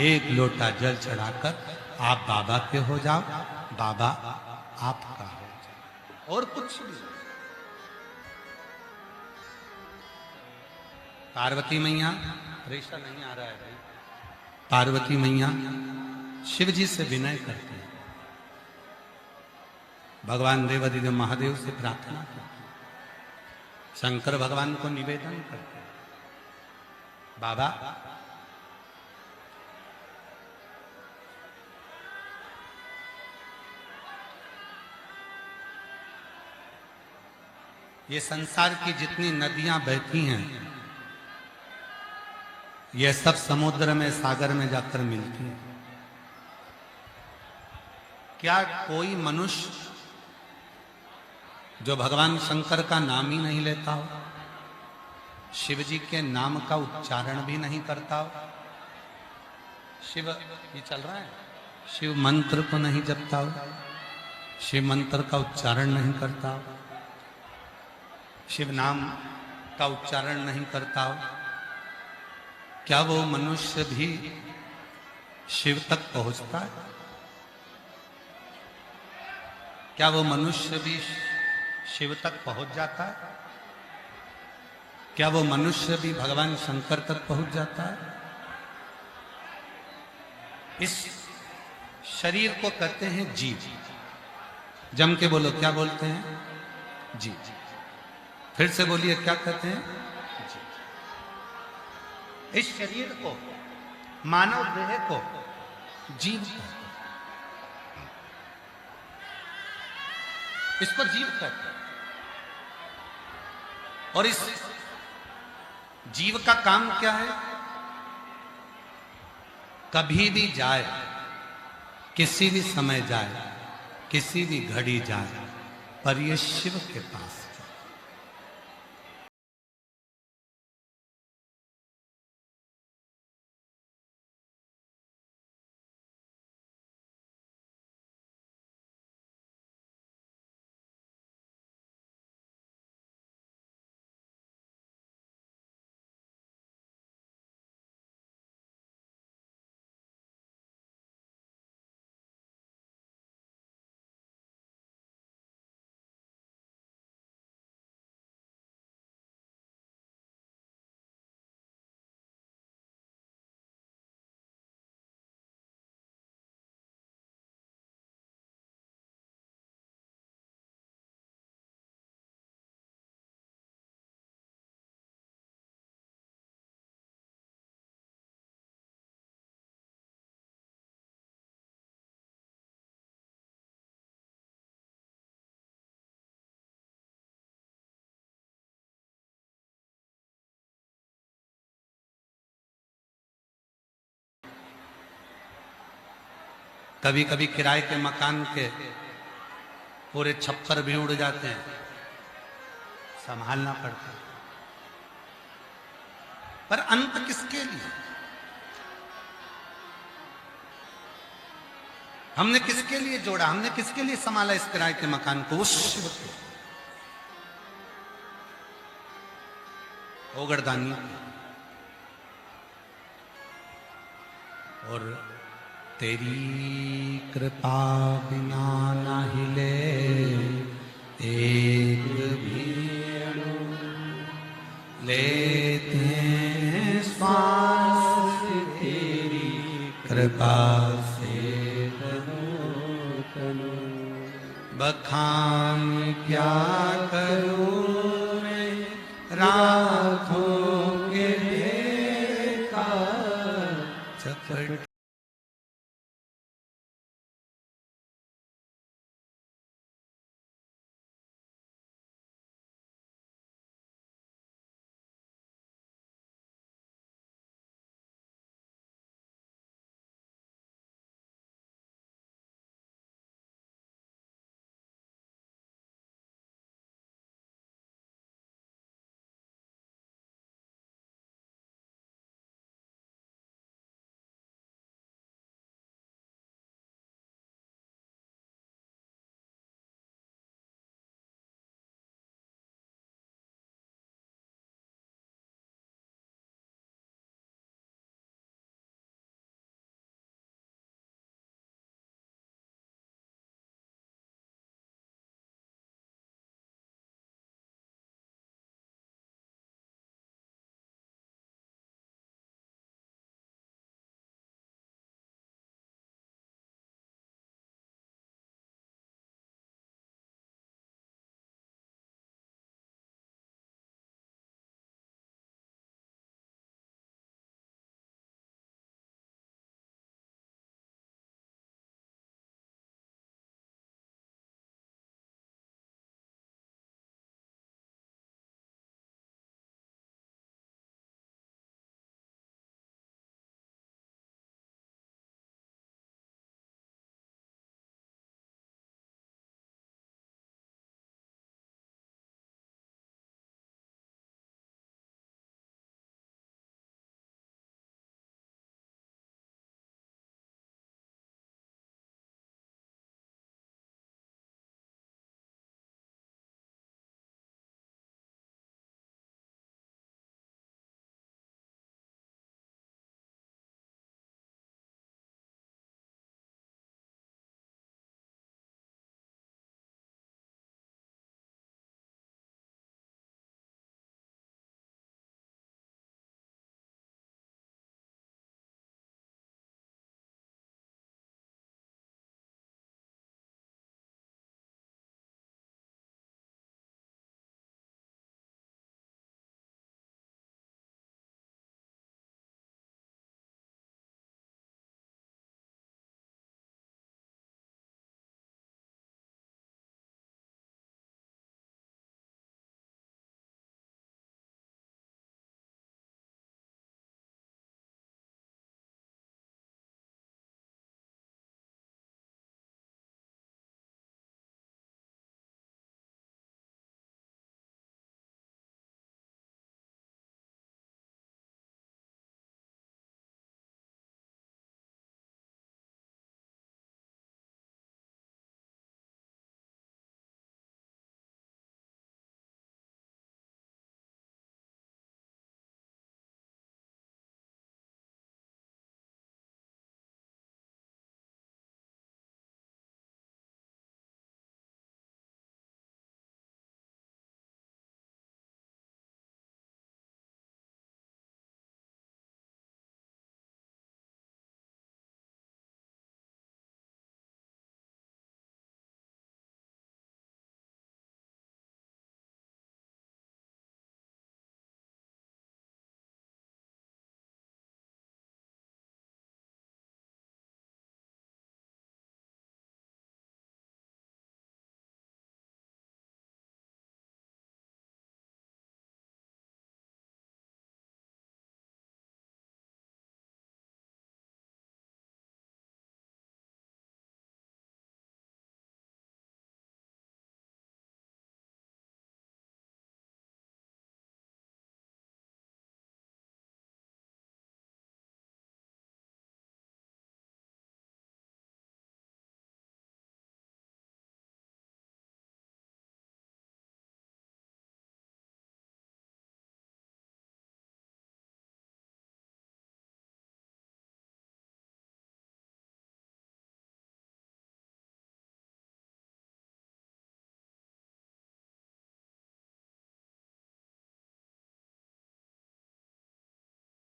एक लोटा जल चढ़ाकर आप बाबा के हो जाओ, बाबा आपका हो जाओ, और कुछ भी। पार्वती मैया, रेशा नहीं आ रहा है भाई। पार्वती मैया शिव जी से विनय करते हैं, भगवान देवादिदेव महादेव से प्रार्थना करते हैं, शंकर भगवान को निवेदन करते हैं, बाबा ये संसार की जितनी नदियां बहती हैं, ये सब समुद्र में, सागर में जाकर मिलती हैं। क्या कोई मनुष्य जो भगवान शंकर का नाम ही नहीं लेता हो, शिव जी के नाम का उच्चारण भी नहीं करता हो, शिव ये चल रहा है, शिव मंत्र को नहीं जपता हो, शिव मंत्र का उच्चारण नहीं करता हो, शिव नाम का उच्चारण नहीं करता हो, क्या वो मनुष्य भी शिव तक पहुंचता है? क्या वो मनुष्य भी शिव तक पहुंच जाता है? क्या वो मनुष्य भी भगवान शंकर तक पहुंच जाता है? इस शरीर को कहते हैं जीव। जम के बोलो, क्या बोलते हैं? जीव। फिर से बोलिए, क्या कहते हैं? जीव। इस शरीर को, मानव देह को जीव कहते हैं, इसको जीव कहते हैं। और इस जीव का काम क्या है? कभी भी जाए, किसी भी समय जाए, किसी भी घड़ी जाए, पर ये शिव के पास कभी कभी किराए के मकान के पूरे छप्पर भी उड़ जाते हैं, संभालना पड़ता है। पर अंत किसके लिए? हमने किसके लिए जोड़ा, हमने किसके लिए संभाला इस किराए के मकान को? उस शिव को, ओगरदानी। और तेरी कृपा बिना ना हिले एक भी अणु, लेते हैं श्वास तेरी कृपा से तनो तनो। बखान क्या करूं मैं रातों के देखा चपट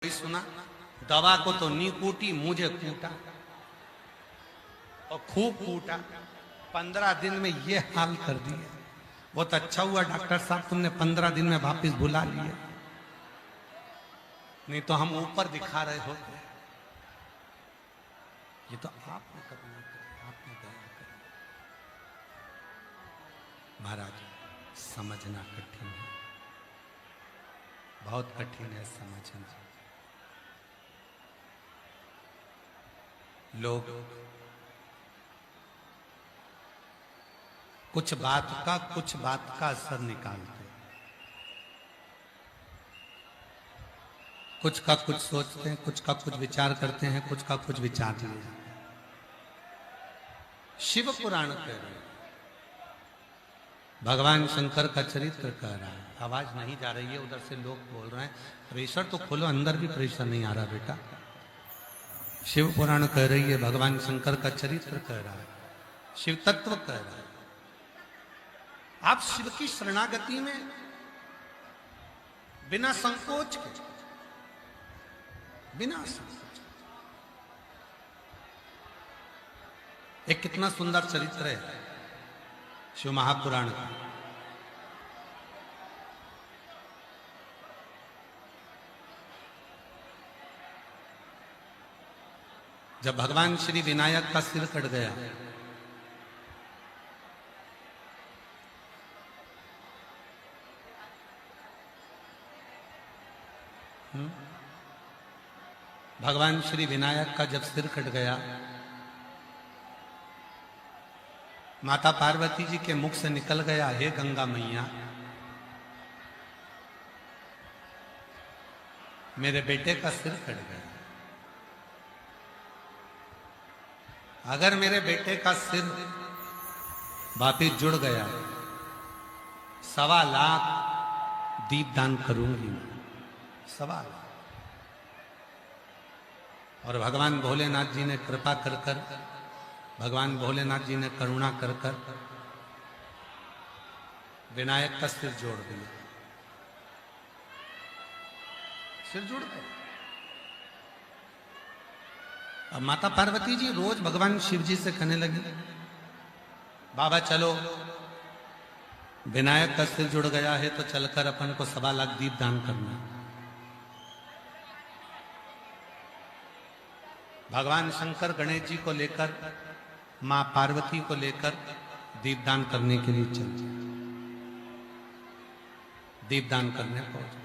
सुना, दवा को तो नी कूटी, मुझे कूटा और खूब कूटा। 15 दिन में ये हाल कर दिए। बहुत अच्छा हुआ डॉक्टर साहब, तुमने 15 दिन में वापस बुला लिए, नहीं तो हम ऊपर दिखा रहे होते। ये तो आपने करुणा करी, आपने दया करी। महाराज, समझना कठिन है, बहुत कठिन है समझना। लोग कुछ बात का असर निकालते, कुछ का कुछ सोचते हैं, कुछ का कुछ विचार करते हैं, कुछ का कुछ विचार लिए जाते हैं। शिव पुराण कह रहे हैं, भगवान शंकर का चरित्र कह रहा है। आवाज नहीं जा रही है, उधर से लोग बोल रहे हैं। प्रेशर तो खोलो, अंदर भी प्रेशर नहीं आ रहा बेटा। शिव पुराण कह रही है, भगवान शंकर का चरित्र कह रहा है, शिव तत्व कह रहा है। आप शिव की शरणागति में बिना संकोच के, बिना संकोच, एक कितना सुंदर चरित्र है शिव महापुराण का। जब भगवान श्री विनायक का सिर कट गया, भगवान श्री विनायक का जब सिर कट गया, माता पार्वती जी के मुख से निकल गया, हे गंगा मैया, मेरे बेटे का सिर कट गया। अगर मेरे बेटे का सिर वापिस जुड़ गया, 1.25 लाख दीपदान करूंगी मैं, 1.25 लाख। और भगवान भोलेनाथ जी ने कृपा कर कर, भगवान भोलेनाथ जी ने करुणा कर कर विनायक का सिर जोड़ दिया, सिर जुड़ गया। अब माता पार्वती जी रोज भगवान शिव जी से कहने लगी, बाबा चलो, विनायक का सिर जुड़ गया है तो चलकर अपन को 1.25 लाख दीप दान करना। भगवान शंकर गणेश जी को लेकर, मां पार्वती को लेकर दीपदान करने के लिए चल दिए, दीपदान करने पहुंच गए।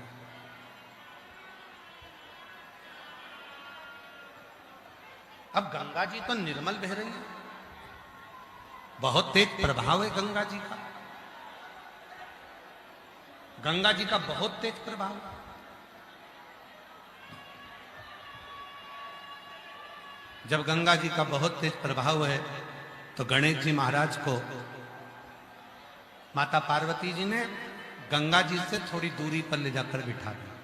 अब गंगा जी तो निर्मल बह रही है, बहुत तेज प्रभाव है गंगा जी का, गंगा जी का बहुत तेज प्रभाव। जब गंगा जी का बहुत तेज प्रभाव है तो गणेश जी महाराज को माता पार्वती जी ने गंगा जी से थोड़ी दूरी पर ले जाकर बिठा दिया।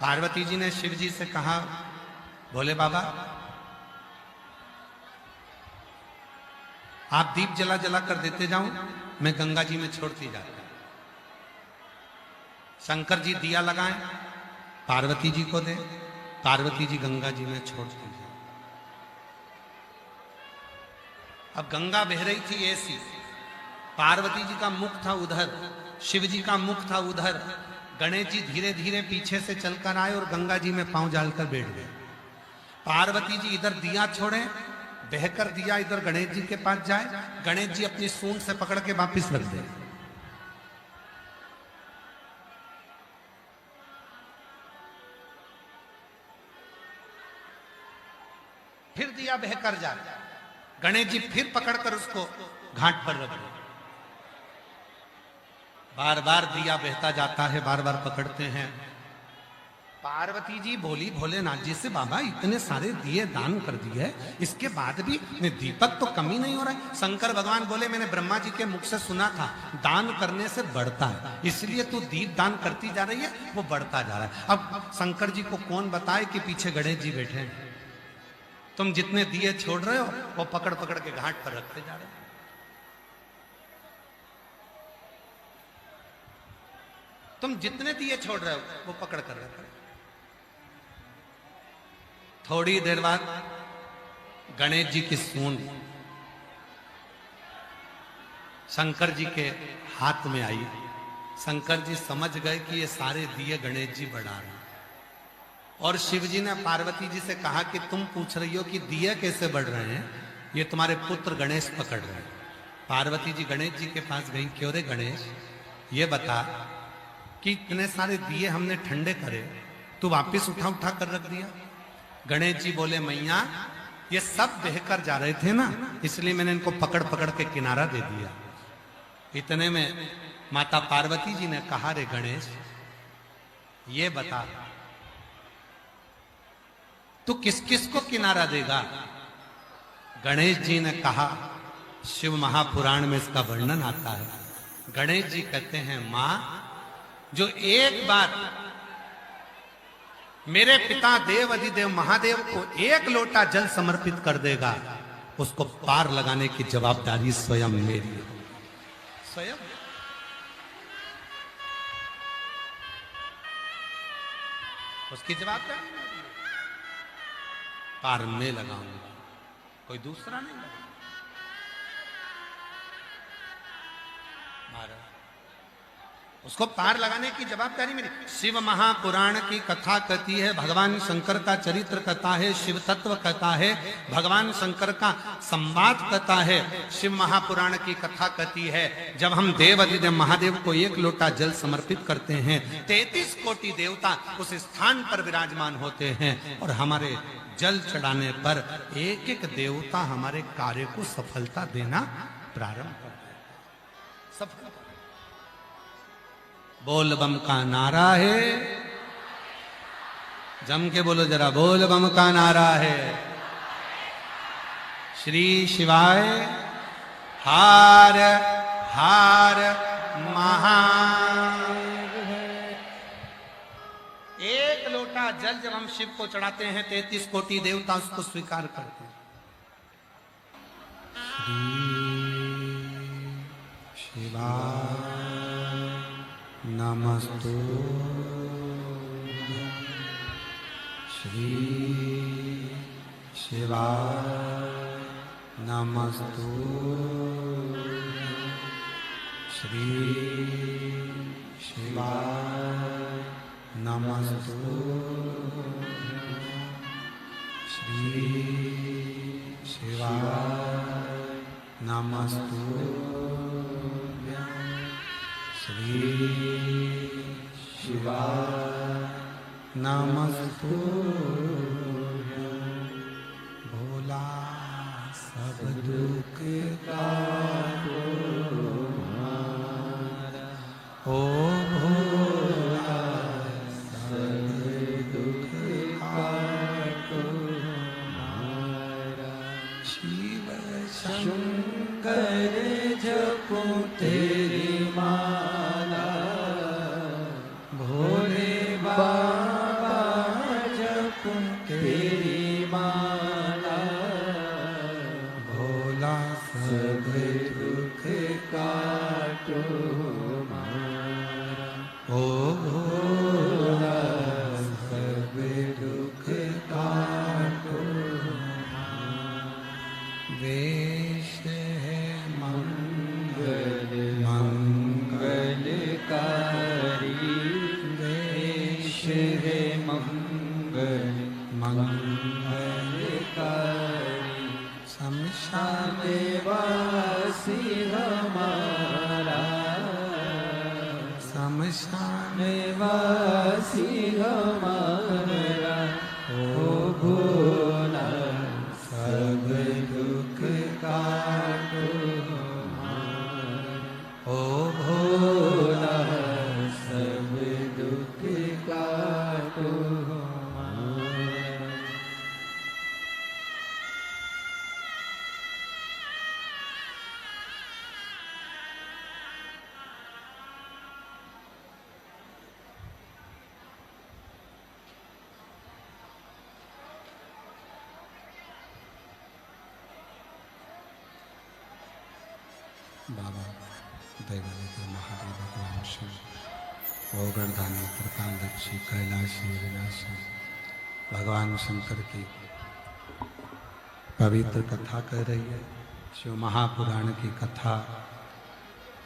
पार्वती जी ने शिव जी से कहा, भोले बाबा आप दीप जला जला कर देते जाओ, मैं गंगा जी में छोड़ती जाता। शंकर जी दिया लगाएं, पार्वती जी को दे, पार्वती जी गंगा जी में छोड़ दीजिए। अब गंगा बह रही थी ऐसी, पार्वती जी का मुख था उधर, शिव जी का मुख था उधर। गणेश जी धीरे धीरे पीछे से चलकर आए और गंगा जी में पांव डालकर बैठ गए। पार्वती जी इधर दिया छोड़े, बहकर दिया इधर गणेश जी के पास जाए, गणेश जी अपनी सूंड से पकड़ के वापिस रख दे। फिर दिया बहकर जाए, गणेश जी फिर पकड़कर उसको घाट पर रख दे। बार बार दिया बहता जाता है, बार बार पकड़ते हैं। पार्वती जी बोली भोलेनाथ जी से, बाबा इतने सारे दिए दान कर दिए, इसके बाद भी दीपक तो कमी नहीं हो रहा है। शंकर भगवान बोले, मैंने ब्रह्मा जी के मुख से सुना था दान करने से बढ़ता है, इसलिए तू दीप दान करती जा रही है, वो बढ़ता जा रहा है। अब शंकर जी को कौन बताए कि पीछे गणेश जी बैठे हैं। तुम जितने दिए छोड़ रहे हो वो पकड़ पकड़ के घाट पर रखते जा रहे हो। तुम जितने दिए छोड़ रहे हो वो पकड़ कर रख रहे हो। थोड़ी देर बाद गणेश जी की सूंड शंकर जी के हाथ में आई। शंकर जी समझ गए कि ये सारे दिए गणेश जी बढ़ा रहे हैं। और शिव जी ने पार्वती जी से कहा कि तुम पूछ रही हो कि दिए कैसे बढ़ रहे हैं, ये तुम्हारे पुत्र गणेश पकड़ रहे हैं। पार्वती जी गणेश जी के पास गई, क्यों रे गणेश, ये बता कि इतने सारे दिए हमने ठंडे करे, तू वापिस उठा उठा कर रख दिया। गणेश जी बोले, मैया ये सब बहकर जा रहे थे ना, इसलिए मैंने इनको पकड़ पकड़ के किनारा दे दिया। इतने में माता पार्वती जी ने कहा, रे गणेश ये बता तू किस किस को किनारा देगा। गणेश जी ने कहा, शिव महापुराण में इसका वर्णन आता है। गणेश जी कहते हैं, मां जो एक बार मेरे पिता देव अधिदेव महादेव को एक लोटा जल समर्पित कर देगा, उसको पार लगाने की जवाबदारी स्वयं मेरी है। स्वयं उसकी जवाबदारी पार में लगाऊंगा, कोई दूसरा नहीं लगाऊंगा। उसको पार लगाने की जवाबदारी मेरी। शिव महापुराण की कथा कहती है, भगवान शंकर का चरित्र कथा है, शिव तत्व कथा है, भगवान शंकर का संवाद कथा है। शिव महापुराण की कथा कहती है, जब हम देव अधिदेव महादेव को एक लोटा जल समर्पित करते हैं, 33 कोटि देवता उस स्थान पर विराजमान होते हैं और हमारे जल चढ़ाने पर एक एक देवता हमारे कार्य को सफलता देना प्रारंभ कर देता। सफलता बोल बम का नारा है, जम के बोलो जरा, बोल बम का नारा है। श्री शिवाय हार हार महान। एक लोटा जल जब हम शिव को चढ़ाते हैं, 33 कोटि देवता उसको स्वीकार करते हैं। श्री शिवाय नमस्तु श्री शिवाय नमस्तु श्री शिवाय नमस्तु श्री शिवाय नमस्तु श्री शिवाय नमस्तु। भोला सब दुख का ओ भोला सब दुख का शिव शंकर जपो तेरी माला, भोले बाबा जपो तेरी माला, भोला सब दुख काटो मारा। ओ भोला सब दुख काटो मारा। वेश है मंगल मंगलकारी, वेश है मंगल मंगलकारी, शमशान वासी हमारा, शमशान वासी हमारा। ओ भोला सब दुख काटो हमारा। ओ भोला सब दुख काटो हमारा। बाबा दैवादित्य महादेव भगवान शिव, ओगरदानी त्रिकालदक्षी कैलाशी विनाशी, भगवान शंकर की पवित्र कथा कर रही है, शिव महापुराण की कथा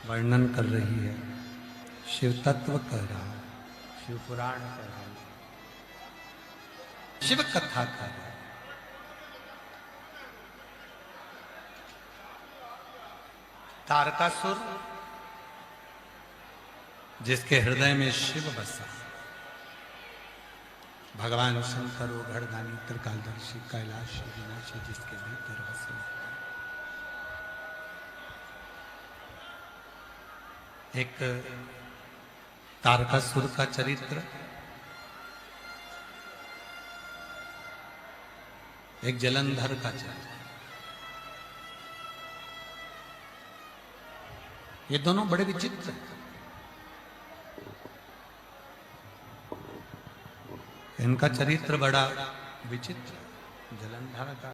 वर्णन कर रही है, शिव तत्व कह रहा है, शिव पुराण कह रहा है, शिव कथा कर रहा है। तारकासुर जिसके हृदय में शिव बसा, भगवान शंकर वो घरदानी त्रिकालदर्शी कैलाश विनाशी जिसके भीतर बसे, एक तारकासुर का चरित्र, एक जलंधर का चरित्र, ये दोनों बड़े विचित्र हैं। इनका चरित्र बड़ा विचित्र, जलंधर का